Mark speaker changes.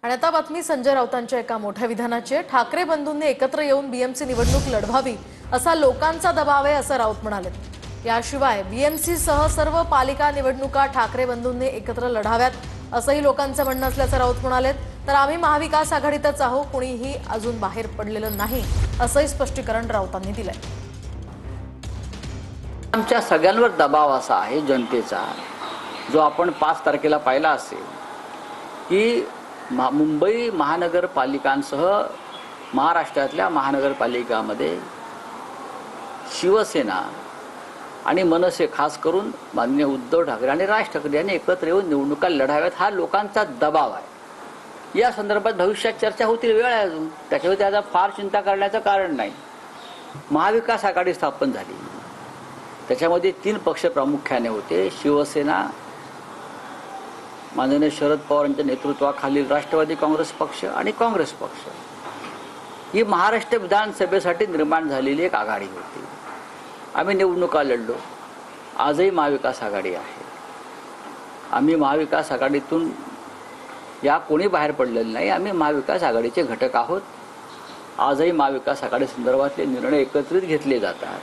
Speaker 1: आणि आता बातमी संजय राऊतांच्या एका मोठ्या विधानाची आहे। ठाकरे बंधूंनी एकत्र येऊन बीएमसी निवडणूक लढवावी असा लोकांचा दबाव आहे असं राऊत म्हणाले। याशिवाय बीएमसी सह सर्व पालिका निवडणुका ठाकरे बंधूंनी एकत्र लढाव्यात असंही लोकांचं म्हणणं असल्याचं राऊत म्हणाले। तर आम्ही महाविकास आघाडीतच आहोत, कोणीही अजून बाहेर पडलेलं नाही असंही स्पष्टीकरण राऊतांनी दिलंय।
Speaker 2: आमच्या सगळ्यांवर दबाव असा आहे जनतेचा, जो आपण 5 तारखेला पाहिला असेल की मुंबई महानगरपालिकांसह महाराष्ट्रातल्या महानगरपालिकांमध्ये शिवसेना आणि मनसे, खास करून माननीय उद्धव ठाकरे आणि राज ठाकरे यांनी एकत्र येऊन निवडणुका लढाव्यात हा लोकांचा दबाव आहे। या संदर्भात भविष्यात चर्चा होतील, वेळ आहे अजून, त्याच्यावर त्याचा फार चिंता करण्याचं कारण नाही। महाविकास आघाडी स्थापन झाली, त्याच्यामध्ये 3 पक्ष प्रामुख्याने होते, शिवसेना, माननीय शरद पवार यांच्या नेतृत्वाखालील राष्ट्रवादी काँग्रेस पक्ष आणि काँग्रेस पक्ष। ही महाराष्ट्र विधानसभेसाठी निर्माण झालेली एक आघाडी होती। आम्ही निवडणुका लढलो, आजही महाविकास आघाडी आहे। आम्ही महाविकास आघाडीतून या कोणी बाहेर पडलेलं नाही, आम्ही महाविकास आघाडीचे घटक आहोत। आजही महाविकास आघाडी संदर्भातले निर्णय एकत्रित घेतले जातात।